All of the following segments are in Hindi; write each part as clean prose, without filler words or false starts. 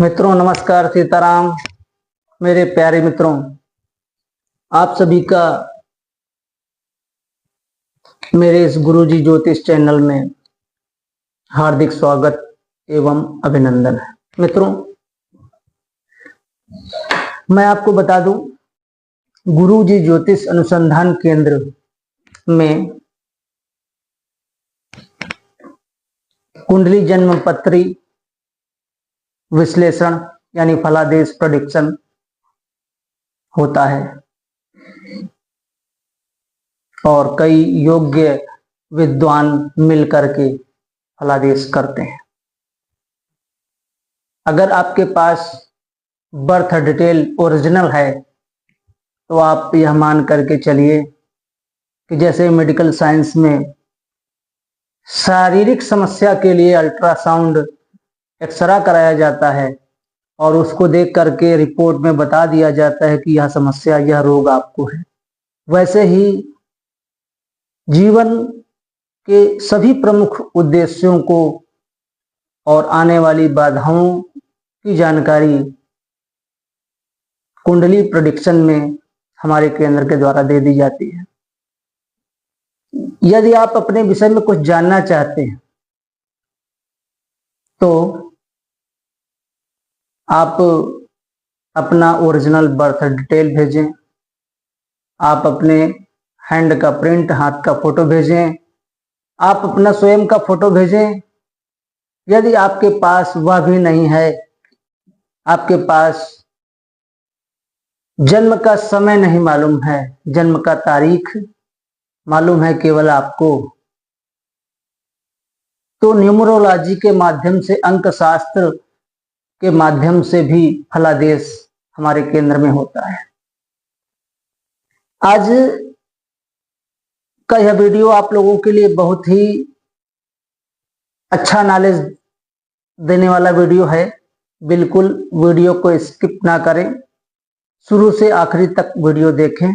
मित्रों नमस्कार, सीताराम। मेरे प्यारे मित्रों, आप सभी का मेरे इस गुरुजी ज्योतिष चैनल में हार्दिक स्वागत एवं अभिनंदन है। मित्रों, मैं आपको बता दूं, गुरुजी ज्योतिष अनुसंधान केंद्र में कुंडली जन्म पत्री विश्लेषण यानी फलादेश प्रेडिक्शन होता है और कई योग्य विद्वान मिलकर के फलादेश करते हैं। अगर आपके पास बर्थ डिटेल ओरिजिनल है तो आप यह मान करके चलिए कि जैसे मेडिकल साइंस में शारीरिक समस्या के लिए अल्ट्रासाउंड एक्सरा कराया जाता है और उसको देख करके रिपोर्ट में बता दिया जाता है कि यह समस्या, यह रोग आपको है, वैसे ही जीवन के सभी प्रमुख उद्देश्यों को और आने वाली बाधाओं की जानकारी कुंडली प्रेडिक्शन में हमारे केंद्र के द्वारा दे दी जाती है। यदि आप अपने विषय में कुछ जानना चाहते हैं तो आप अपना ओरिजिनल बर्थ डिटेल भेजें, आप अपने हैंड का प्रिंट, हाथ का फोटो भेजें, आप अपना स्वयं का फोटो भेजें। यदि आपके पास वह भी नहीं है, आपके पास जन्म का समय नहीं मालूम है, जन्म का तारीख मालूम है केवल आपको, तो न्यूमरोलॉजी के माध्यम से, अंक शास्त्र के माध्यम से भी फलादेश हमारे केंद्र में होता है। आज का यह वीडियो आप लोगों के लिए बहुत ही अच्छा नॉलेज देने वाला वीडियो है। बिल्कुल वीडियो को स्किप ना करें, शुरू से आखिरी तक वीडियो देखें।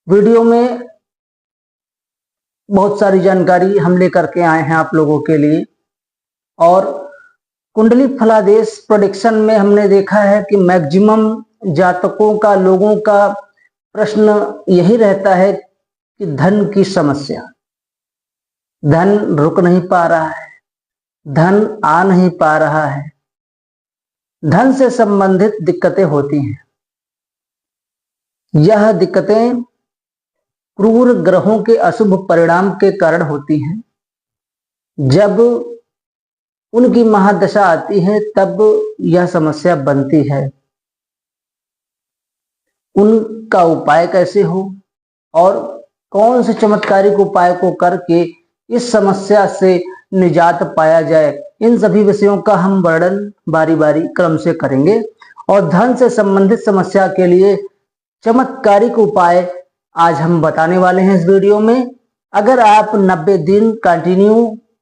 वीडियो में बहुत सारी जानकारी हम लेकर के आए हैं आप लोगों के लिए। और कुंडली फलादेश प्रेडिक्शन में हमने देखा है कि मैक्सिमम जातकों का, लोगों का प्रश्न यही रहता है कि धन की समस्या, धन रुक नहीं पा रहा है, धन आ नहीं पा रहा है, धन से संबंधित दिक्कतें होती हैं। यह दिक्कतें क्रूर ग्रहों के अशुभ परिणाम के कारण होती हैं। जब उनकी महादशा आती है तब यह समस्या बनती है। उनका उपाय कैसे हो और कौन से चमत्कारिक उपाय को करके इस समस्या से निजात पाया जाए, इन सभी विषयों का हम वर्णन बारी बारी क्रम से करेंगे। और धन से संबंधित समस्या के लिए चमत्कारिक उपाय आज हम बताने वाले हैं इस वीडियो में। अगर आप 90 दिन कंटिन्यू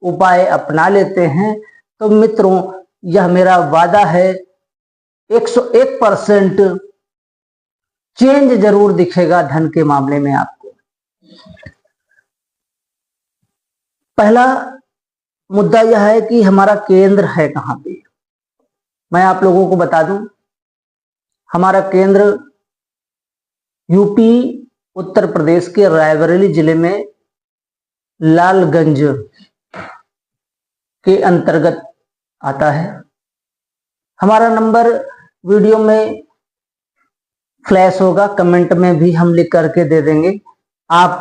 उपाय अपना लेते हैं तो मित्रों, यह मेरा वादा है, 101% चेंज जरूर दिखेगा धन के मामले में आपको। पहला मुद्दा यह है कि हमारा केंद्र है कहां पे। मैं आप लोगों को बता दूं, हमारा केंद्र यूपी उत्तर प्रदेश के रायबरेली जिले में लालगंज के अंतर्गत आता है। हमारा नंबर वीडियो में फ्लैश होगा, कमेंट में भी हम लिख करके दे देंगे। आप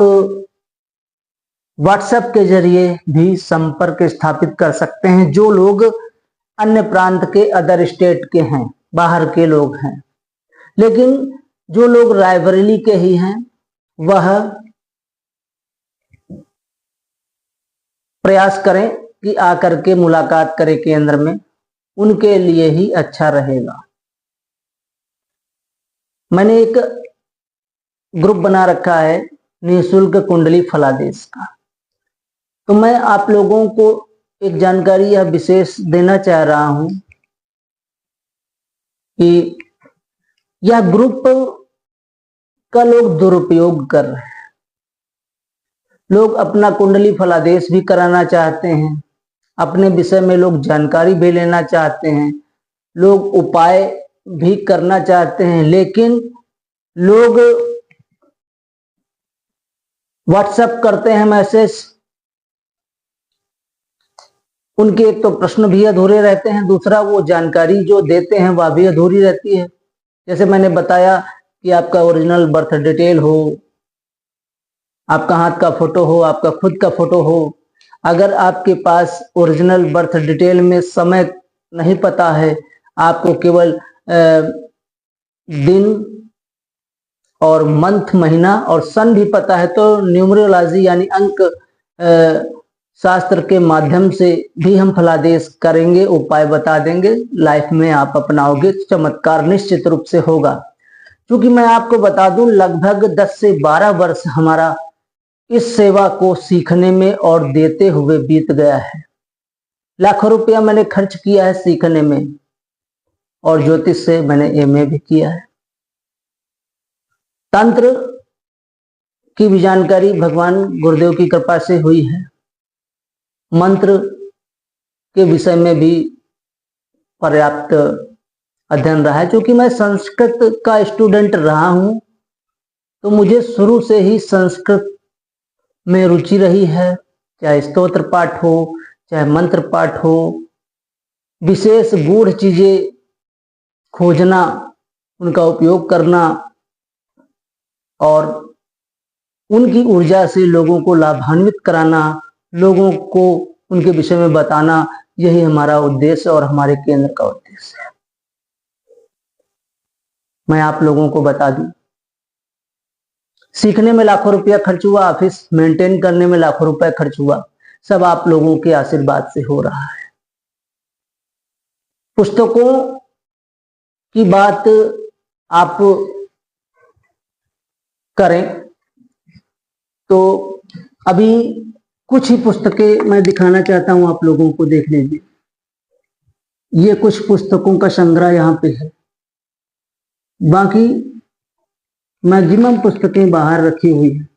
व्हाट्सएप के जरिए भी संपर्क स्थापित कर सकते हैं। जो लोग अन्य प्रांत के, अदर स्टेट के हैं, बाहर के लोग हैं, लेकिन जो लोग रायबरेली के ही हैं वह प्रयास करें कि आकर के मुलाकात करें केंद्र में, उनके लिए ही अच्छा रहेगा। मैंने एक ग्रुप बना रखा है निःशुल्क कुंडली फलादेश का, तो मैं आप लोगों को एक जानकारी या विशेष देना चाह रहा हूं कि यह ग्रुप का लोग दुरुपयोग कर रहे हैं। लोग अपना कुंडली फलादेश भी कराना चाहते हैं, अपने विषय में लोग जानकारी भी लेना चाहते हैं, लोग उपाय भी करना चाहते हैं, लेकिन लोग व्हाट्सएप करते हैं मैसेज, उनके एक तो प्रश्न भी अधूरे रहते हैं, दूसरा वो जानकारी जो देते हैं वह भी अधूरी रहती है। जैसे मैंने बताया कि आपका ओरिजिनल बर्थ डिटेल हो, आपका हाथ का फोटो हो, आपका खुद का फोटो हो। अगर आपके पास ओरिजिनल बर्थ डिटेल में समय नहीं पता है, आपको केवल दिन और मंथ, महीना और सन भी पता है, तो न्यूमरोलॉजी यानी अंक शास्त्र के माध्यम से भी हम फलादेश करेंगे, उपाय बता देंगे, लाइफ में आप अपनाओगे तो चमत्कार निश्चित रूप से होगा। क्योंकि मैं आपको बता दूं, लगभग 10 से 12 वर्ष हमारा इस सेवा को सीखने में और देते हुए बीत गया है। लाखों रुपया मैंने खर्च किया है सीखने में, और ज्योतिष से मैंने एमए भी किया है। तंत्र की भी जानकारी भगवान गुरुदेव की कृपा से हुई है। मंत्र के विषय में भी पर्याप्त अध्ययन रहा है। क्योंकि मैं संस्कृत का स्टूडेंट रहा हूं, तो मुझे शुरू से ही संस्कृत में रुचि रही है। चाहे स्तोत्र पाठ हो, चाहे मंत्र पाठ हो, विशेष गूढ़ चीजें खोजना, उनका उपयोग करना और उनकी ऊर्जा से लोगों को लाभान्वित कराना, लोगों को उनके विषय में बताना, यही हमारा उद्देश्य और हमारे केंद्र का उद्देश्य है। मैं आप लोगों को बता दूं, सीखने में लाखों रुपया खर्च हुआ, ऑफिस मेंटेन करने में लाखों रुपया खर्च हुआ, सब आप लोगों के आशीर्वाद से हो रहा है। पुस्तकों की बात आप करें तो अभी कुछ ही पुस्तकें मैं दिखाना चाहता हूं आप लोगों को, देख लीजिए। ये कुछ पुस्तकों का संग्रह यहाँ पे है, बाकी मैक्सिमम पुस्तकें बाहर रखी हुई है।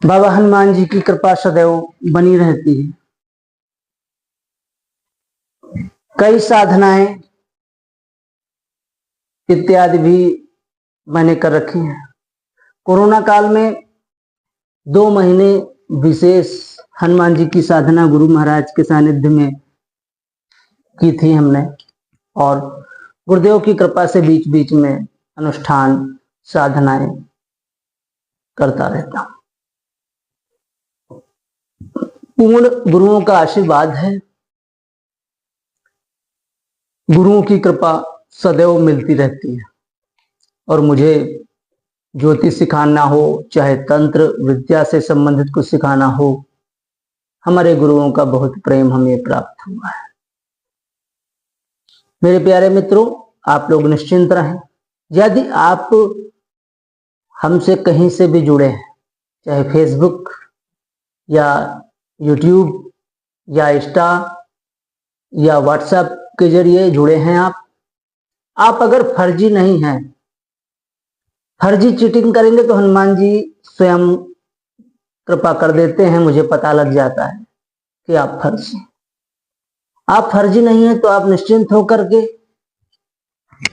बाबा हनुमान जी की कृपा सदैव बनी रहती है। कई साधनाएं इत्यादि भी मैंने कर रखी हैं। कोरोना काल में 2 महीने विशेष हनुमान जी की साधना गुरु महाराज के सानिध्य में की थी हमने, और गुरुदेव की कृपा से बीच बीच में अनुष्ठान साधनाएं करता रहता हूं। पूर्ण गुरुओं का आशीर्वाद है, गुरुओं की कृपा सदैव मिलती रहती है। और मुझे ज्योतिष सिखाना हो, चाहे तंत्र विद्या से संबंधित कुछ सिखाना हो, हमारे गुरुओं का बहुत प्रेम हमें प्राप्त हुआ है। मेरे प्यारे मित्रों, आप लोग निश्चिंत रहें। यदि आप हमसे कहीं से भी जुड़े हैं, चाहे फेसबुक या यूट्यूब या इंस्टा या व्हाट्सएप के जरिए जुड़े हैं, आप अगर फर्जी नहीं हैं, फर्जी चीटिंग करेंगे तो हनुमान जी स्वयं कृपा कर देते हैं, मुझे पता लग जाता है कि आप फर्जी। आप फर्जी नहीं है तो आप निश्चिंत होकर के,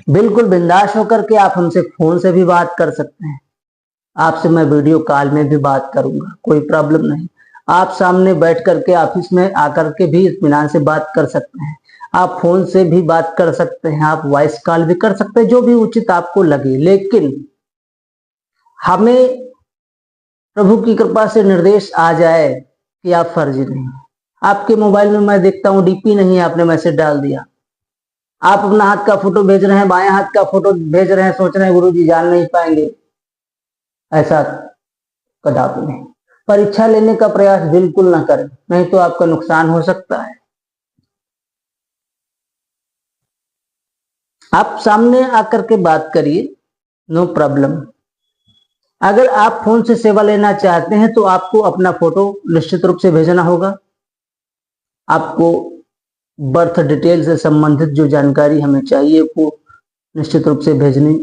बिल्कुल बिंदास होकर के आप हमसे फोन से भी बात कर सकते हैं। आपसे मैं वीडियो कॉल में भी बात करूंगा, कोई प्रॉब्लम नहीं। आप सामने बैठ करके ऑफिस में आकर के भी इत्मीनान से बात कर सकते हैं। आप फोन से भी बात कर सकते हैं, आप वॉइस कॉल भी कर सकते हैं, जो भी उचित आपको लगे। लेकिन हमें प्रभु की कृपा से निर्देश आ जाए कि आप फर्जी नहीं। आपके मोबाइल में मैं देखता हूं डीपी नहीं है, आपने मैसेज डाल दिया, आप अपना हाथ का फोटो भेज रहे हैं, बाएं हाथ का फोटो भेज रहे हैं, सोच रहे हैं गुरु जी जान नहीं पाएंगे। ऐसा कदापि नहीं। परीक्षा लेने का प्रयास बिल्कुल ना करें, नहीं तो आपका नुकसान हो सकता है। आप सामने आकर के बात करिए, नो प्रॉब्लम। अगर आप फोन से सेवा लेना चाहते हैं तो आपको अपना फोटो निश्चित रूप से भेजना होगा। आपको बर्थ डिटेल से संबंधित जो जानकारी हमें चाहिए वो निश्चित रूप से भेजनी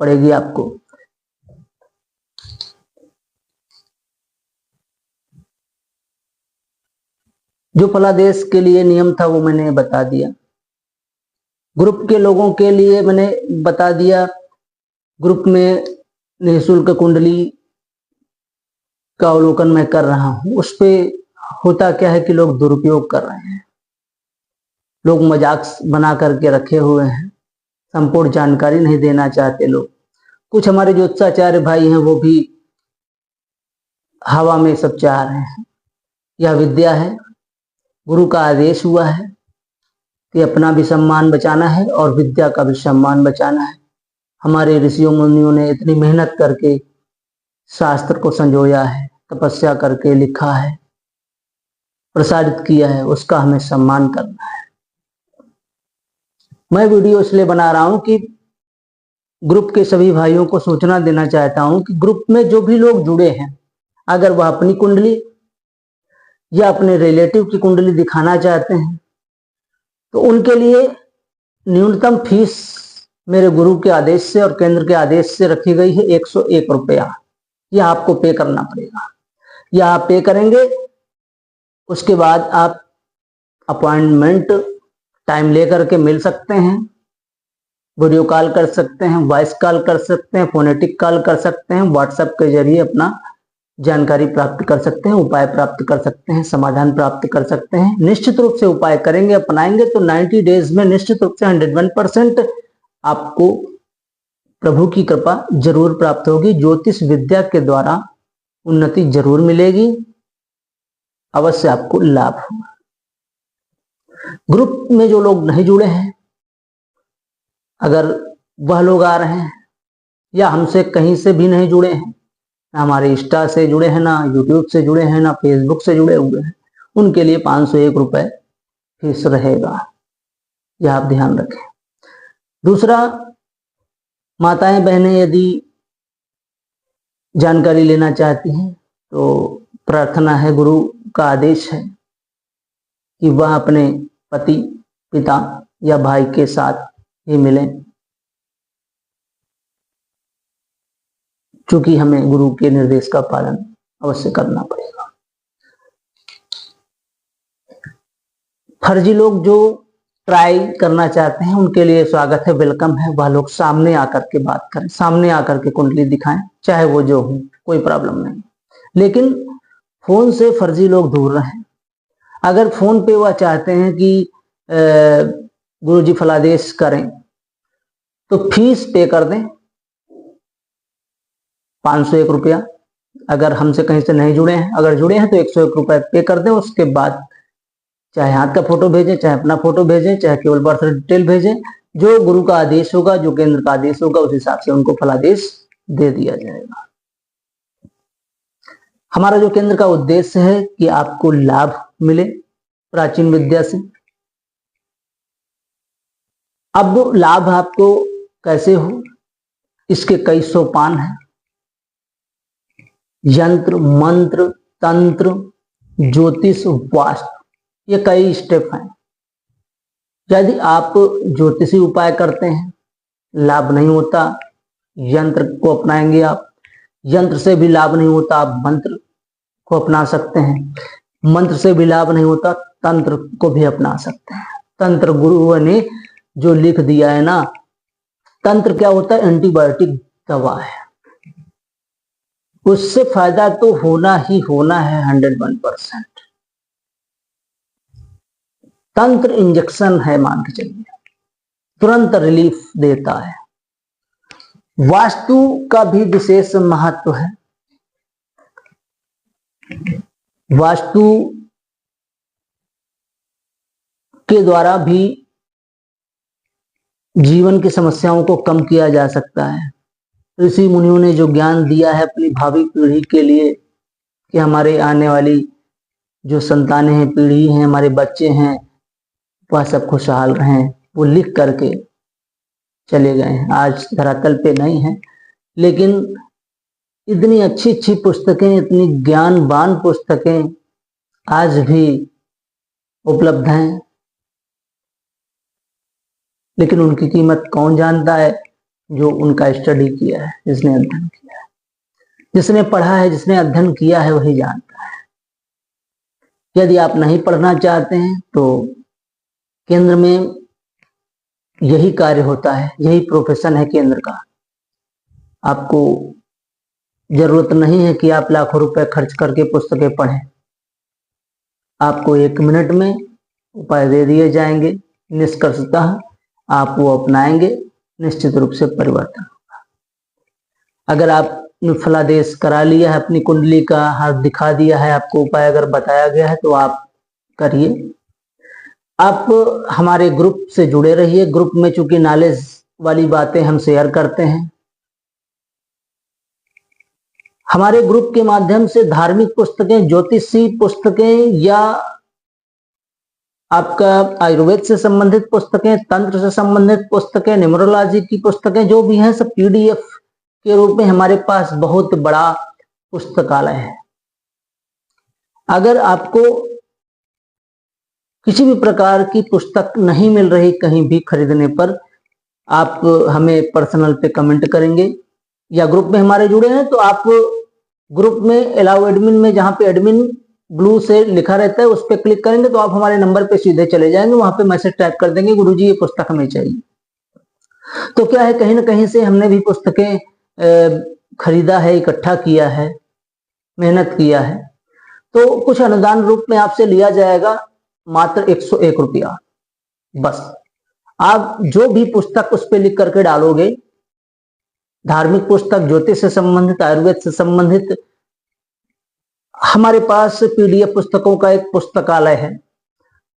पड़ेगी आपको। जो फलादेश के लिए नियम था वो मैंने बता दिया। ग्रुप के लोगों के लिए मैंने बता दिया, ग्रुप में निःशुल्क कुंडली का अवलोकन मैं कर रहा हूं। उस पे होता क्या है कि लोग दुरुपयोग कर रहे हैं, लोग मजाक बना करके रखे हुए हैं, संपूर्ण जानकारी नहीं देना चाहते लोग। कुछ हमारे जो ज्योतिषाचार्य भाई हैं वो भी हवा में सब चाह रहे हैं। यह विद्या है, गुरु का आदेश हुआ है कि अपना भी सम्मान बचाना है और विद्या का भी सम्मान बचाना है। हमारे ऋषियों मुनियों ने इतनी मेहनत करके शास्त्र को संजोया है, तपस्या करके लिखा है, प्रसारित किया है, उसका हमें सम्मान करना है। मैं वीडियो इसलिए बना रहा हूं कि ग्रुप के सभी भाइयों को सूचना देना चाहता हूं कि ग्रुप में जो भी लोग जुड़े हैं, अगर वह अपनी कुंडली या अपने रिलेटिव की कुंडली दिखाना चाहते हैं तो उनके लिए न्यूनतम फीस मेरे गुरु के आदेश से और केंद्र के आदेश से रखी गई है 101 रुपया। यह आपको पे करना पड़ेगा। यह आप पे करेंगे, उसके बाद आप अपॉइंटमेंट टाइम लेकर के मिल सकते हैं, वीडियो कॉल कर सकते हैं, वॉइस कॉल कर सकते हैं, फोनेटिक कॉल कर सकते हैं, व्हाट्सएप के जरिए अपना जानकारी प्राप्त कर सकते हैं, उपाय प्राप्त कर सकते हैं, समाधान प्राप्त कर सकते हैं। निश्चित रूप से उपाय करेंगे, अपनाएंगे तो 90 डेज में निश्चित रूप से 101% आपको प्रभु की कृपा जरूर प्राप्त होगी। ज्योतिष विद्या के द्वारा उन्नति जरूर मिलेगी, अवश्य आपको लाभ होगा। ग्रुप में जो लोग नहीं जुड़े हैं, अगर वह लोग आ रहे हैं या हमसे कहीं से भी नहीं जुड़े हैं, ना हमारे इंस्टा से जुड़े हैं, ना यूट्यूब से जुड़े हैं, ना फेसबुक से जुड़े हुए हैं, उनके लिए 501 रुपए फीस रहेगा। यह आप ध्यान रखें। दूसरा, माताएं बहनें यदि जानकारी लेना चाहती हैं तो प्रार्थना है, गुरु का आदेश है कि वह अपने पति, पिता या भाई के साथ ही मिलें, चूंकि हमें गुरु के निर्देश का पालन अवश्य करना पड़ेगा। फर्जी लोग जो ट्राई करना चाहते हैं उनके लिए स्वागत है, वेलकम है। वह लोग सामने आकर के बात करें, सामने आकर के कुंडली दिखाएं, चाहे वो जो हो, कोई प्रॉब्लम नहीं। लेकिन फोन से फर्जी लोग दूर रहें। अगर फोन पे वह चाहते हैं कि गुरुजी फलादेश करें तो फीस पे कर दें 501 रुपया। अगर हमसे कहीं से नहीं जुड़े हैं, अगर जुड़े हैं तो 101 रुपया पे कर दें। उसके बाद चाहे हाथ का फोटो भेजें, चाहे अपना फोटो भेजें, चाहे केवल बर्थ डिटेल भेजें, जो गुरु का आदेश होगा, जो केंद्र का आदेश होगा, उस हिसाब से उनको फलादेश दे दिया जाएगा। हमारा जो केंद्र का उद्देश्य है कि आपको लाभ मिले प्राचीन विद्या से। अब लाभ आपको कैसे हो, इसके कई सोपान हैं। यंत्र, मंत्र, तंत्र, ज्योतिष, वास्तु, ये कई स्टेप हैं। यदि आप ज्योतिषी उपाय करते हैं, लाभ नहीं होता, यंत्र को अपनाएंगे आप, यंत्र से भी लाभ नहीं होता, आप मंत्र को अपना सकते हैं, मंत्र से भी लाभ नहीं होता, तंत्र को भी अपना सकते हैं। तंत्र गुरुओं ने जो लिख दिया है ना, तंत्र क्या होता है? एंटीबायोटिक दवा है, उससे फायदा तो होना ही होना है 101%। तंत्र इंजेक्शन है, मान के चलिए, तुरंत रिलीफ देता है। वास्तु का भी विशेष महत्व है। वास्तु के द्वारा भी जीवन की समस्याओं को कम किया जा सकता है। ऋषि मुनियों ने जो ज्ञान दिया है अपनी भावी पीढ़ी के लिए कि हमारे आने वाली जो संतानें हैं, पीढ़ी हैं, हमारे बच्चे हैं, वह सब खुशहाल रहें, वो लिख करके चले गए हैं। आज धरातल पे नहीं है, लेकिन इतनी अच्छी अच्छी पुस्तकें, इतनी ज्ञानवान पुस्तकें आज भी उपलब्ध हैं, लेकिन उनकी कीमत कौन जानता है? जो उनका स्टडी किया है, जिसने अध्ययन किया है, जिसने पढ़ा है, जिसने अध्ययन किया है, वही जानता है। यदि आप नहीं पढ़ना चाहते हैं तो केंद्र में यही कार्य होता है, यही प्रोफेशन है केंद्र का। आपको जरूरत नहीं है कि आप लाखों रुपए खर्च करके पुस्तकें पढ़ें। आपको 1 मिनट में उपाय दे दिए जाएंगे, निष्कर्षतः आप वो अपनाएंगे, निश्चित रूप से परिवर्तन होगा। अगर आपने फलादेश करा लिया है, अपनी कुंडली का हाथ दिखा दिया है, आपको उपाय अगर बताया गया है तो आप करिए। आप हमारे ग्रुप से जुड़े रहिए। ग्रुप में चूंकि नॉलेज वाली बातें हम शेयर करते हैं, हमारे ग्रुप के माध्यम से धार्मिक पुस्तकें, ज्योतिषी पुस्तकें या आपका आयुर्वेद से संबंधित पुस्तकें, तंत्र से संबंधित पुस्तकें, न्यूमरोलॉजी की पुस्तकें जो भी हैं, सब पीडीएफ के रूप में हमारे पास बहुत बड़ा पुस्तकालय है। अगर आपको किसी भी प्रकार की पुस्तक नहीं मिल रही कहीं भी खरीदने पर, आप हमें पर्सनल पे कमेंट करेंगे या ग्रुप में हमारे जुड़े हैं तो आप ग्रुप में अलाउ एडमिन में, जहां पे एडमिन ब्लू से लिखा रहता है, उस पर क्लिक करेंगे तो आप हमारे नंबर पे सीधे चले जाएंगे। वहां पे मैसेज टाइप कर देंगे, गुरुजी ये पुस्तक हमें चाहिए। तो क्या है, कहीं ना कहीं से हमने भी पुस्तकें खरीदा है, इकट्ठा किया है, मेहनत किया है, तो कुछ अनुदान रूप में आपसे लिया जाएगा, मात्र 101 रुपया बस। आप जो भी पुस्तक उस पर लिख करके डालोगे, धार्मिक पुस्तक, ज्योतिष से संबंधित, आयुर्वेद से संबंधित, हमारे पास पीडीएफ पुस्तकों का एक पुस्तकालय है,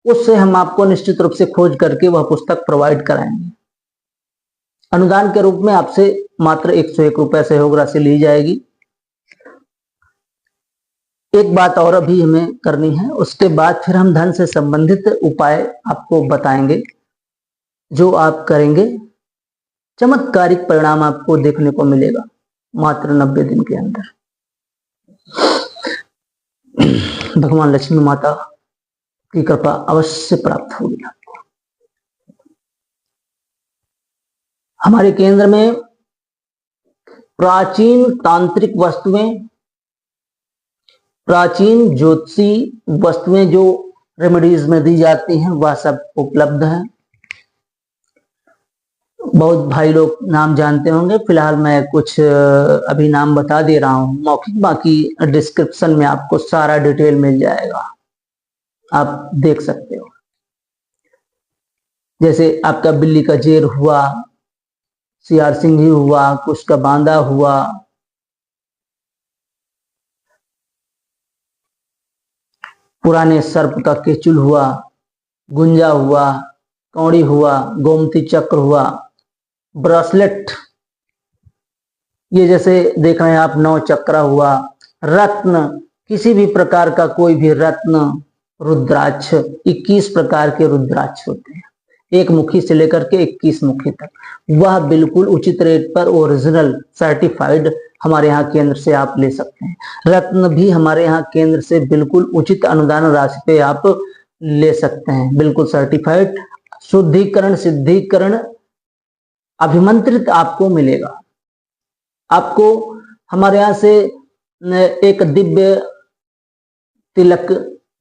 उससे हम आपको निश्चित रूप से खोज करके वह पुस्तक प्रोवाइड कराएंगे। अनुदान के रूप में आपसे मात्र 101 रुपए सहयोग राशि ली जाएगी। एक बात और अभी हमें करनी है, उसके बाद फिर हम धन से संबंधित उपाय आपको बताएंगे, जो आप करेंगे चमत्कारिक परिणाम आपको देखने को मिलेगा मात्र 90 दिन के अंदर। भगवान लक्ष्मी माता की कृपा अवश्य प्राप्त होगी आपको। हमारे केंद्र में प्राचीन तांत्रिक वस्तुएं, प्राचीन ज्योतिषी वस्तुएं जो रेमेडीज में दी जाती हैं, वह सब उपलब्ध है। बहुत भाई लोग नाम जानते होंगे, फिलहाल मैं कुछ अभी नाम बता दे रहा हूं मौखिक, बाकी डिस्क्रिप्शन में आपको सारा डिटेल मिल जाएगा, आप देख सकते हो। जैसे आपका बिल्ली का जेर हुआ, सियार सिंघी हुआ, कुछ का बांदा हुआ, पुराने सर्प का केचुल हुआ, गुंजा हुआ, कौड़ी हुआ, गोमती चक्र हुआ, ब्रेसलेट, ये जैसे देख रहे हैं आप 9 चक्रा हुआ, रत्न, किसी भी प्रकार का कोई भी रत्न, रुद्राक्ष, 21 प्रकार के रुद्राक्ष होते हैं, 1 मुखी से लेकर के 21 मुखी तक, वह बिल्कुल उचित रेट पर ओरिजिनल सर्टिफाइड हमारे यहाँ केंद्र से आप ले सकते हैं। रत्न भी हमारे यहाँ केंद्र से बिल्कुल उचित अनुदान राशि पे आप ले सकते हैं, बिल्कुल सर्टिफाइड, शुद्धिकरण, सिद्धिकरण, अभिमंत्रित आपको मिलेगा। आपको हमारे यहाँ से एक दिव्य तिलक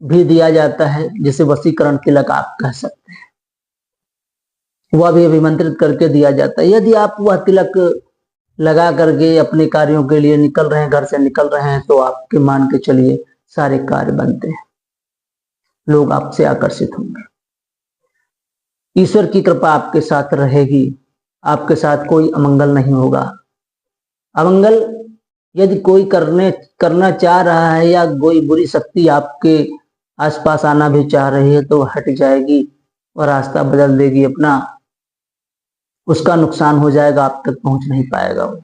भी दिया जाता है, जिसे वशीकरण तिलक आप कह सकते हैं, वह भी अभिमंत्रित करके दिया जाता है। यदि आप वह तिलक लगा करके अपने कार्यों के लिए निकल रहे हैं, घर से निकल रहे हैं, तो आपके मान के चलिए सारे कार्य बनते हैं, लोग आपसे आकर्षित होंगे, ईश्वर की कृपा आपके साथ रहेगी, आपके साथ कोई अमंगल नहीं होगा। अमंगल यदि कोई करना चाह रहा है या कोई बुरी शक्ति आपके आसपास आना भी चाह रही है, तो हट जाएगी और रास्ता बदल देगी अपना, उसका नुकसान हो जाएगा, आप तक पहुंच नहीं पाएगा वो।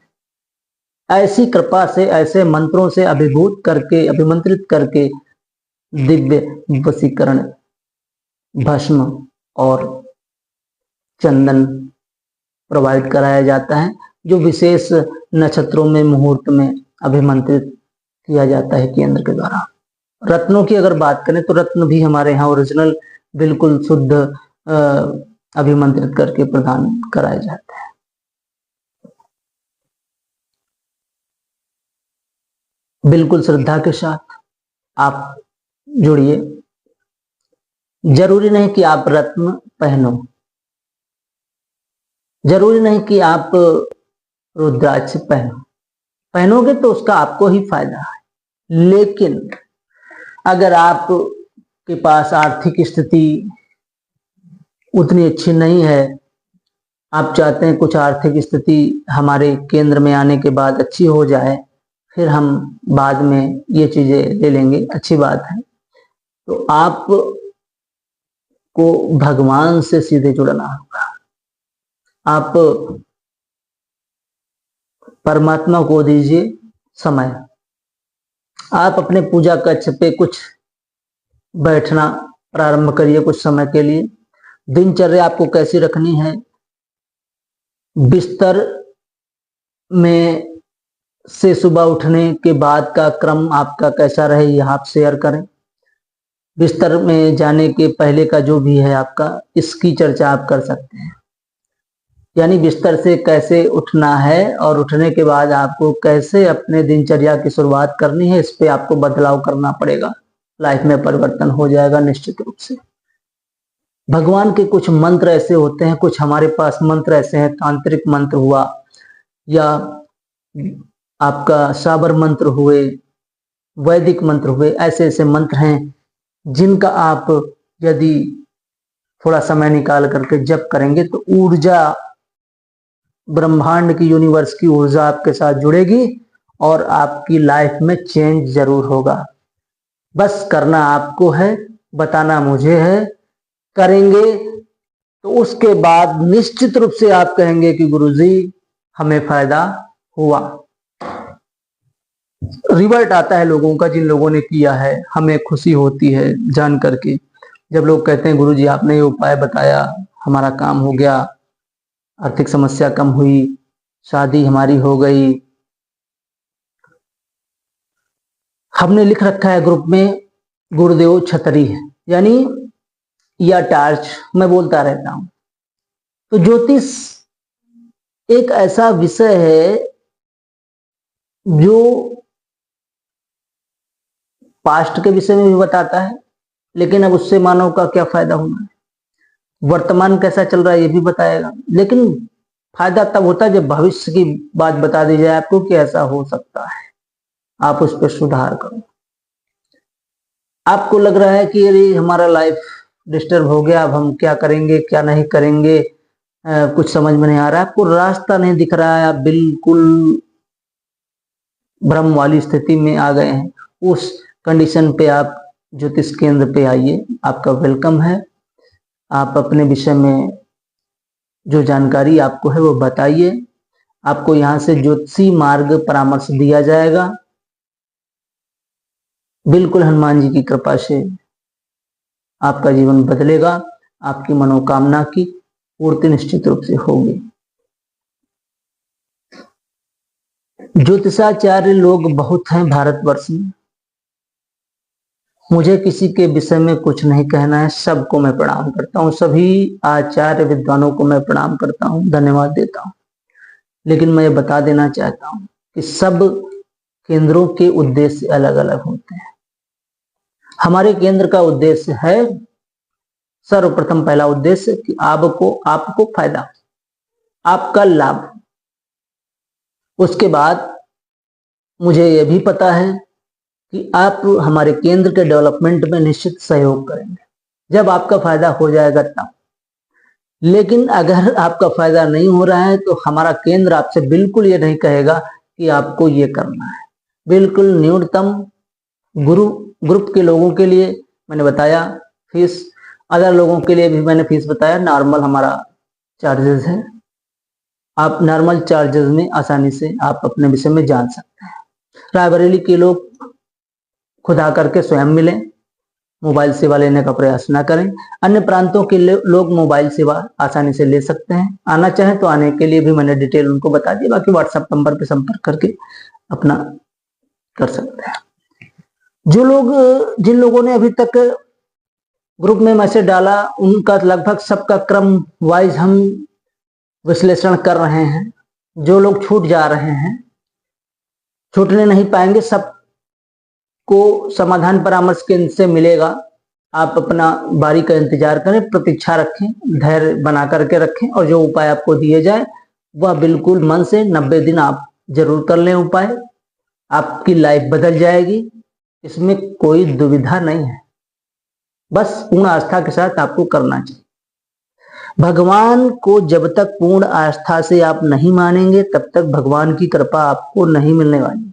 ऐसी कृपा से, ऐसे मंत्रों से अभिभूत करके, अभिमंत्रित करके दिव्य वशीकरण, भस्म और चंदन प्रोवाइड कराया जाता है, जो विशेष नक्षत्रों में, मुहूर्त में अभिमंत्रित किया जाता है केंद्र के द्वारा। रत्नों की अगर बात करें तो रत्न भी हमारे यहाँ ओरिजिनल बिल्कुल शुद्ध अभिमंत्रित करके प्रदान कराए जाते हैं। बिल्कुल श्रद्धा के साथ आप जुड़िए। जरूरी नहीं कि आप रत्न पहनो, जरूरी नहीं कि आप रुद्राक्ष पहनो, पहनोगे तो उसका आपको ही फायदा है। लेकिन अगर आप के पास आर्थिक स्थिति उतनी अच्छी नहीं है, आप चाहते हैं कुछ आर्थिक स्थिति हमारे केंद्र में आने के बाद अच्छी हो जाए, फिर हम बाद में ये चीजें ले लेंगे, अच्छी बात है। तो आप को भगवान से सीधे जुड़ना होगा। आप परमात्मा को दीजिए समय। आप अपने पूजा कक्ष पे कुछ बैठना प्रारंभ करिए कुछ समय के लिए। दिनचर्या आपको कैसी रखनी है, बिस्तर में से सुबह उठने के बाद का क्रम आपका कैसा रहे, यह आप शेयर करें। बिस्तर में जाने के पहले का जो भी है आपका, इसकी चर्चा आप कर सकते हैं। यानी बिस्तर से कैसे उठना है और उठने के बाद आपको कैसे अपने दिनचर्या की शुरुआत करनी है, इस पे आपको बदलाव करना पड़ेगा। लाइफ में परिवर्तन हो जाएगा निश्चित रूप से। भगवान के कुछ मंत्र ऐसे होते हैं, कुछ हमारे पास मंत्र ऐसे हैं, तांत्रिक मंत्र हुआ या आपका साबर मंत्र हुए, वैदिक मंत्र हुए, ऐसे ऐसे मंत्र हैं जिनका आप यदि थोड़ा समय निकाल करके जप करेंगे तो ऊर्जा, ब्रह्मांड की, यूनिवर्स की ऊर्जा आपके साथ जुड़ेगी और आपकी लाइफ में चेंज जरूर होगा। बस करना आपको है, बताना मुझे है। करेंगे तो उसके बाद निश्चित रूप से आप कहेंगे कि गुरुजी हमें फायदा हुआ। रिवर्ट आता है लोगों का, जिन लोगों ने किया है, हमें खुशी होती है जान करके। जब लोग कहते हैं गुरुजी आपने ये उपाय बताया, हमारा काम हो गया, आर्थिक समस्या कम हुई, शादी हमारी हो गई। हमने लिख रखा है ग्रुप में, गुरुदेव छतरी है, यानी या टार्च, मैं बोलता रहता हूं। तो ज्योतिष एक ऐसा विषय है जो पास्ट के विषय में भी बताता है, लेकिन अब उससे मानव का क्या फायदा होना है, वर्तमान कैसा चल रहा है ये भी बताएगा। लेकिन फायदा तब होता है जब भविष्य की बात बता दी जाए आपको कि ऐसा हो सकता है, आप उस पर सुधार करो। आपको लग रहा है कि अरे हमारा लाइफ डिस्टर्ब हो गया, अब हम क्या करेंगे क्या नहीं करेंगे, कुछ समझ में नहीं आ रहा है, आपको रास्ता नहीं दिख रहा है, आप बिल्कुल भ्रम वाली स्थिति में आ गए हैं, उस कंडीशन पे आप ज्योतिष केंद्र पे आइए, आपका वेलकम है। आप अपने विषय में जो जानकारी आपको है वो बताइए, आपको यहाँ से ज्योतिषी मार्ग परामर्श दिया जाएगा। बिल्कुल हनुमान जी की कृपा से आपका जीवन बदलेगा, आपकी मनोकामना की पूर्ति निश्चित रूप से होगी। ज्योतिषाचार्य लोग बहुत हैं भारतवर्ष में, मुझे किसी के विषय में कुछ नहीं कहना है, सबको मैं प्रणाम करता हूँ, सभी आचार्य विद्वानों को मैं प्रणाम करता हूँ, धन्यवाद देता हूँ। लेकिन मैं ये बता देना चाहता हूँ कि सब केंद्रों के उद्देश्य अलग अलग होते हैं। हमारे केंद्र का उद्देश्य है, सर्वप्रथम पहला उद्देश्य कि आपको फायदा, आपका लाभ। उसके बाद मुझे यह भी पता है कि आप हमारे केंद्र के डेवलपमेंट में निश्चित सहयोग करेंगे, जब आपका फायदा हो जाएगा तब। लेकिन अगर आपका फायदा नहीं हो रहा है तो हमारा केंद्र आपसे बिल्कुल ये नहीं कहेगा कि आपको ये करना है। बिल्कुल न्यूनतम ग्रुप के लोगों के लिए मैंने बताया फीस, अदर लोगों के लिए भी मैंने फीस बताया। नॉर्मल हमारा चार्जेस है, आप नॉर्मल चार्जेस में आसानी से आप अपने विषय में जान सकते हैं। रायबरेली के लोग खुद आकर के स्वयं मिलें, मोबाइल सेवा लेने का प्रयास ना करें। अन्य प्रांतों के लोग मोबाइल सेवा आसानी से ले सकते हैं, आना चाहें तो आने के लिए भी मैंने डिटेल उनको बता दी, बाकी व्हाट्सएप नंबर पे संपर्क करके अपना कर सकते हैं। जिन लोगों ने अभी तक ग्रुप में मैसेज डाला, उनका लगभग सबका क्रम वाइज हम विश्लेषण कर रहे हैं। जो लोग छूट जा रहे हैं, छूटने नहीं पाएंगे, सबको समाधान परामर्श केंद्र से मिलेगा। आप अपना बारी का इंतजार करें, प्रतीक्षा रखें, धैर्य बना करके रखें और जो उपाय आपको दिए जाए वह बिल्कुल मन से 90 दिन आप जरूर कर लें उपाय। आपकी लाइफ बदल जाएगी, इसमें कोई दुविधा नहीं है। बस पूर्ण आस्था के साथ आपको करना चाहिए। भगवान को जब तक पूर्ण आस्था से आप नहीं मानेंगे तब तक भगवान की कृपा आपको नहीं मिलने वाली।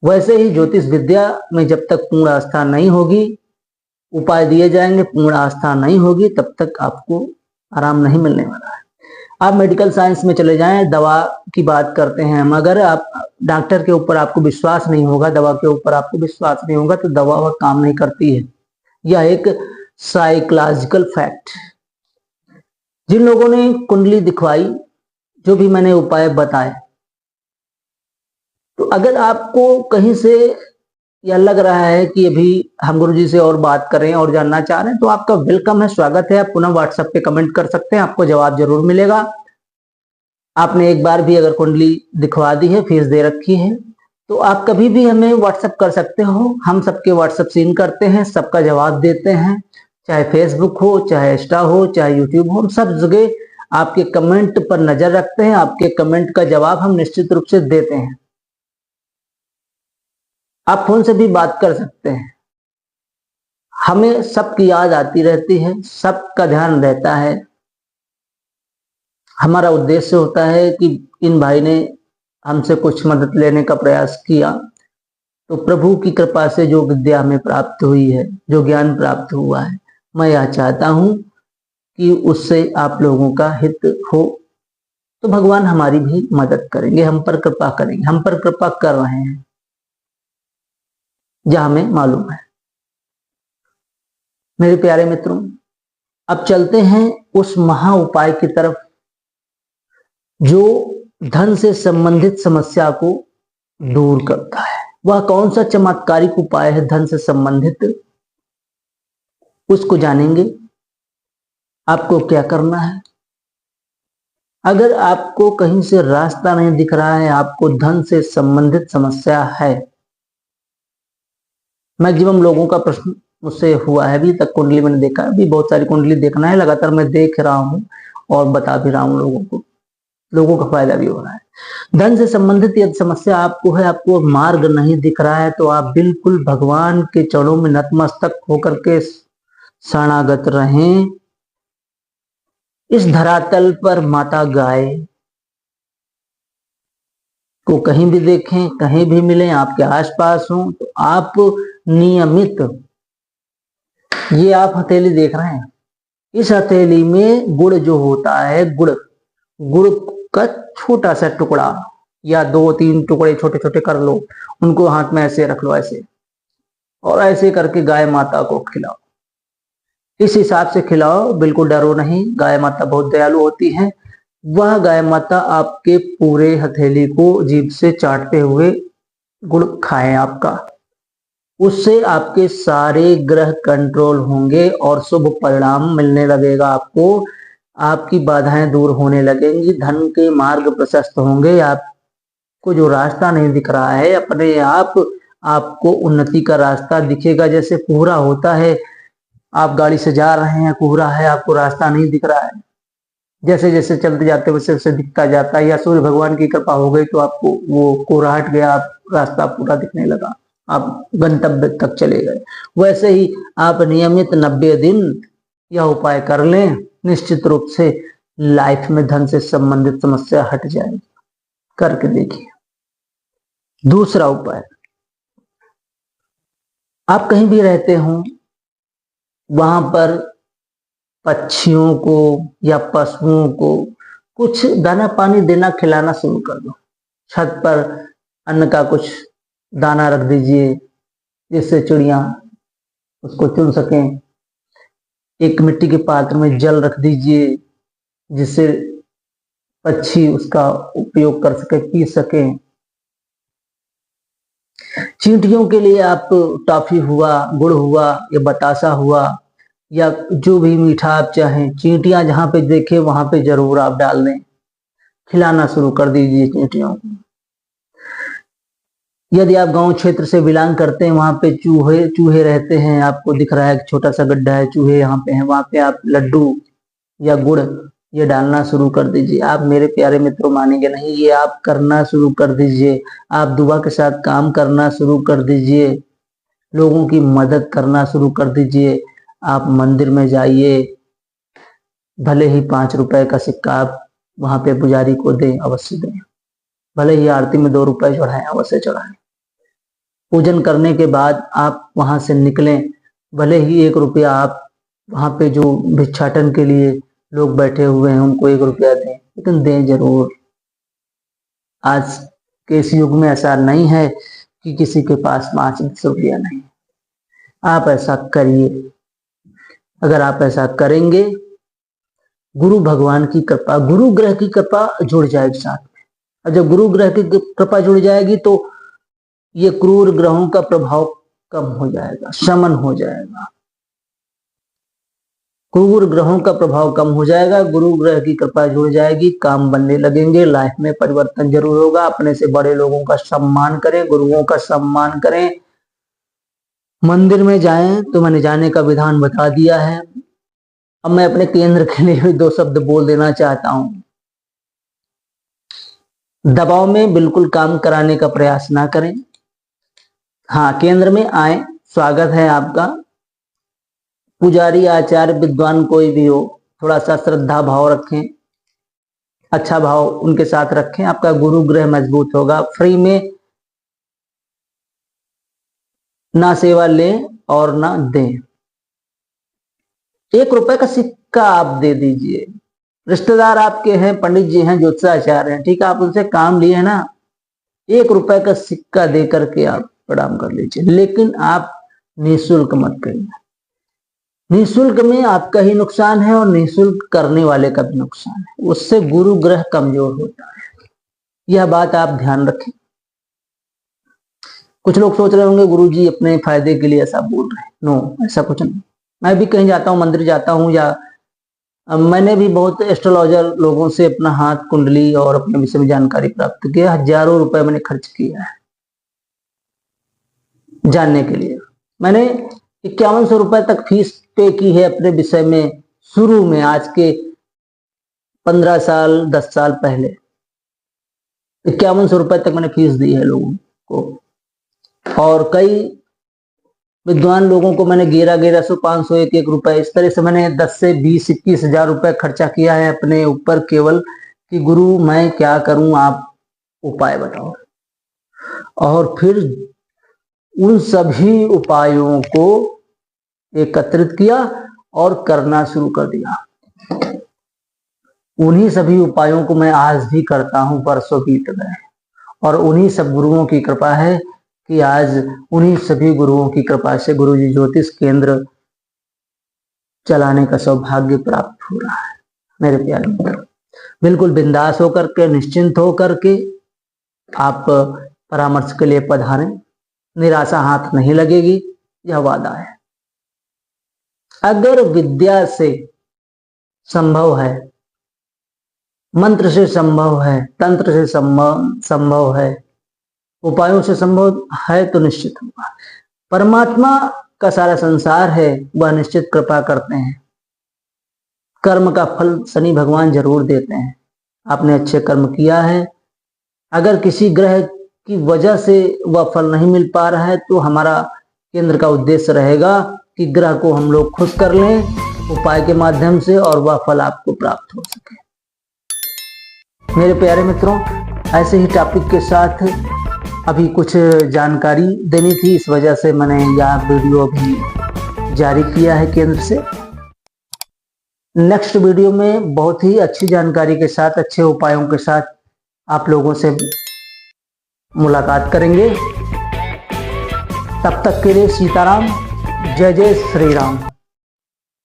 वैसे ही ज्योतिष विद्या में जब तक पूर्ण आस्था नहीं होगी, उपाय दिए जाएंगे, पूर्ण आस्था नहीं होगी, तब तक आपको आराम नहीं मिलने वाला है। आप मेडिकल साइंस में चले जाएं, दवा की बात करते हैं हम, अगर आप डॉक्टर के ऊपर आपको विश्वास नहीं होगा, दवा के ऊपर आपको विश्वास नहीं होगा, तो दवा वह काम नहीं करती है। यह एक साइकोलॉजिकल फैक्ट। जिन लोगों ने कुंडली दिखवाई, जो भी मैंने उपाय बताए, तो अगर आपको कहीं से यह लग रहा है कि अभी हम गुरुजी से और बात करें और जानना चाह रहे हैं, तो आपका वेलकम है, स्वागत है। आप पुनः व्हाट्सएप पे कमेंट कर सकते हैं, आपको जवाब जरूर मिलेगा। आपने एक बार भी अगर कुंडली दिखवा दी है, फीस दे रखी है, तो आप कभी भी हमें व्हाट्सएप कर सकते हो। हम सबके व्हाट्सएप सीन करते हैं, सबका जवाब देते हैं, चाहे फेसबुक हो, चाहे इंस्टा हो, चाहे यूट्यूब हो, हम सब जगह आपके कमेंट पर नजर रखते हैं। आपके कमेंट का जवाब हम निश्चित रूप से देते हैं। आप फोन से भी बात कर सकते हैं। हमें सबकी याद आती रहती है, सबका ध्यान रहता है। हमारा उद्देश्य होता है कि इन भाई ने हमसे कुछ मदद लेने का प्रयास किया, तो प्रभु की कृपा से जो विद्या हमें प्राप्त हुई है, जो ज्ञान प्राप्त हुआ है, मैं यह चाहता हूं कि उससे आप लोगों का हित हो। तो भगवान हमारी भी मदद करेंगे, हम पर कृपा करेंगे, हम पर कृपा कर रहे हैं जहां हमें मालूम है। मेरे प्यारे मित्रों, अब चलते हैं उस महा उपाय की तरफ जो धन से संबंधित समस्या को दूर करता है। वह कौन सा चमत्कारिक उपाय है धन से संबंधित, उसको जानेंगे। आपको क्या करना है? अगर आपको कहीं से रास्ता नहीं दिख रहा है, आपको धन से संबंधित समस्या है, मैक्सिमम लोगों का प्रश्न मुझसे हुआ है, अभी तक कुंडली मैंने देखा, अभी बहुत सारी कुंडली देखना है, लगातार मैं देख रहा हूं और बता भी रहा हूं लोगों को, लोगों का फायदा भी हो रहा है। धन से संबंधित यदि समस्या आपको है, आपको मार्ग नहीं दिख रहा है, तो आप बिल्कुल भगवान के चरणों में नतमस्तक होकर के शरणागत रहें। इस धरातल पर माता गाय को कहीं भी देखें, कहीं भी मिले, आपके आसपास हो, तो आप नियमित, ये आप हथेली देख रहे हैं, इस हथेली में गुड़ जो होता है, गुड़ का छोटा सा टुकड़ा या 2-3 टुकड़े छोटे छोटे कर लो, उनको हाथ में ऐसे रख लो, ऐसे, और ऐसे करके गाय माता को खिलाओ। इस हिसाब से खिलाओ, बिल्कुल डरो नहीं, गाय माता बहुत दयालु होती है। वह गाय माता आपके पूरे हथेली को जीभ से चाटते हुए गुड़ खाएं आपका, उससे आपके सारे ग्रह कंट्रोल होंगे और शुभ परिणाम मिलने लगेगा आपको। आपकी बाधाएं दूर होने लगेंगी, धन के मार्ग प्रशस्त होंगे, आपको जो रास्ता नहीं दिख रहा है, अपने आप आपको उन्नति का रास्ता दिखेगा। जैसे कोहरा होता है, आप गाड़ी से जा रहे हैं, कोहरा है, आपको रास्ता नहीं दिख रहा है, जैसे जैसे चलते जाते वैसे वैसे दिखता जाता है, या सूर्य भगवान की कृपा हो गई तो आपको वो कोहरा हट गया, आप रास्ता पूरा दिखने लगा, आप गंतव्य तक चले गए। वैसे ही आप नियमित 90 दिन यह उपाय कर लें, निश्चित रूप से लाइफ में धन से संबंधित समस्या हट जाएगी। करके देखिए। दूसरा उपाय, आप कहीं भी रहते हो, वहां पर पक्षियों को या पशुओं को कुछ दाना पानी देना, खिलाना शुरू कर दो। छत पर अन्न का कुछ दाना रख दीजिए, जिससे चिड़िया उसको चुन सकें। एक मिट्टी के पात्र में जल रख दीजिए, जिससे पक्षी उसका उपयोग कर सके, पी सके। चींटियों के लिए आप टॉफी हुआ, गुड़ हुआ, या बतासा हुआ, या जो भी मीठा आप चाहें, चींटियां जहां पे देखे वहां पे जरूर आप डाल दें, खिलाना शुरू कर दीजिए चींटियों को। यदि आप गांव क्षेत्र से बिलोंग करते हैं, वहां पे चूहे रहते हैं, आपको दिख रहा है छोटा सा गड्ढा है, चूहे यहाँ पे हैं, वहां पे आप लड्डू या गुड़ ये डालना शुरू कर दीजिए। आप मेरे प्यारे मित्रों मानेंगे नहीं, ये आप करना शुरू कर दीजिए। आप दुआ के साथ काम करना शुरू कर दीजिए, लोगों की मदद करना शुरू कर दीजिए। आप मंदिर में जाइए, भले ही 5 रुपए का सिक्का आप वहां पे पुजारी को दें, अवश्य दें। भले ही आरती में 2 रुपए चढ़ाएं, अवश्य चढ़ाएं। पूजन करने के बाद आप वहां से निकलें, भले ही 1 रुपया आप वहां पे जो भिक्षाटन के लिए लोग बैठे हुए हैं उनको 1 रुपया दें, लेकिन दें जरूर। आज के इस युग में ऐसा नहीं है कि किसी के पास 5-10 रुपया नहीं। आप ऐसा करिए। अगर आप ऐसा करेंगे, गुरु भगवान की कृपा, गुरु ग्रह की कृपा जुड़ जाएगी साथ में। और जब गुरु ग्रह की कृपा जुड़ जाएगी तो ये क्रूर ग्रहों का प्रभाव कम हो जाएगा, शमन हो जाएगा। क्रूर ग्रहों का प्रभाव कम हो जाएगा, गुरु ग्रह की कृपा जुड़ जाएगी, काम बनने लगेंगे, लाइफ में परिवर्तन जरूर होगा। अपने से बड़े लोगों का सम्मान करें, गुरुओं का सम्मान करें। मंदिर में जाएं तो मैंने जाने का विधान बता दिया है। अब मैं अपने केंद्र के लिए भी 2 शब्द बोल देना चाहता हूं। दबाव में बिल्कुल काम कराने का प्रयास ना करें। हाँ, केंद्र में आए, स्वागत है आपका। पुजारी, आचार्य, विद्वान कोई भी हो, थोड़ा सा श्रद्धा भाव रखें, अच्छा भाव उनके साथ रखें, आपका गुरु ग्रह मजबूत होगा। फ्री में ना सेवा लें और ना दें। 1 रुपए का सिक्का आप दे दीजिए। रिश्तेदार आपके हैं, पंडित जी हैं, ज्योतिषाचार्य हैं, ठीक है, आप उनसे काम लिए ना, 1 रुपए का सिक्का दे करके आप प्रणाम कर लीजिए। लेकिन आप निःशुल्क मत करिए। निःशुल्क में आपका ही नुकसान है और निःशुल्क करने वाले का भी नुकसान है, उससे गुरु ग्रह कमजोर होता है। यह बात आप ध्यान रखें। कुछ लोग सोच रहे होंगे गुरुजी अपने फायदे के लिए ऐसा बोल रहे हैं। नो, ऐसा कुछ नहीं। मैं भी कहीं जाता हूँ, मंदिर जाता हूँ, या मैंने भी बहुत एस्ट्रोलॉजर लोगों से अपना हाथ, कुंडली और अपने विषय में जानकारी प्राप्त किया। हजारों रुपए मैंने खर्च किया है जानने के लिए। मैंने 5100 रुपए तक फीस पे की है अपने विषय में, शुरू में, आज के 15 साल 10 साल पहले 5100 रुपए तक मैंने फीस दी है लोगों को। और कई विद्वान लोगों को मैंने 1100, 500, 1 रुपए, इस तरह से मैंने 10 से 20, 21 हजार रुपए खर्चा किया है अपने ऊपर, केवल कि गुरु मैं क्या करूं, आप उपाय बताओ। और फिर उन सभी उपायों को एकत्रित किया और करना शुरू कर दिया। उन्हीं सभी उपायों को मैं आज भी करता हूं, वर्षों बीत गए, और उन्हीं सब गुरुओं की कृपा है कि आज उन्हीं सभी गुरुओं की कृपा से गुरुजी ज्योतिष केंद्र चलाने का सौभाग्य प्राप्त हो रहा है। मेरे प्यारे मित्र, बिल्कुल बिंदास होकर के, निश्चिंत होकर के आप परामर्श के लिए पधारें। निराशा हाथ नहीं लगेगी, यह वादा है। अगर विद्या से संभव है, मंत्र से संभव है, तंत्र से संभव है, उपायों से संभव है, तो निश्चित होगा। परमात्मा का सारा संसार है, वह निश्चित कृपा करते हैं। कर्म का फल शनि भगवान जरूर देते हैं। आपने अच्छे कर्म किया है, अगर किसी ग्रह की वजह से वह फल नहीं मिल पा रहा है तो हमारा केंद्र का उद्देश्य रहेगा कि ग्रह को हम लोग खुश कर लें उपाय के माध्यम से, और वह फल आपको प्राप्त हो सके। मेरे प्यारे मित्रों, ऐसे ही टॉपिक के साथ अभी कुछ जानकारी देनी थी, इस वजह से मैंने यह वीडियो अभी जारी किया है केंद्र से। नेक्स्ट वीडियो में बहुत ही अच्छी जानकारी के साथ, अच्छे उपायों के साथ आप लोगों से मुलाकात करेंगे। तब तक के लिए सीताराम, जय जय श्री राम।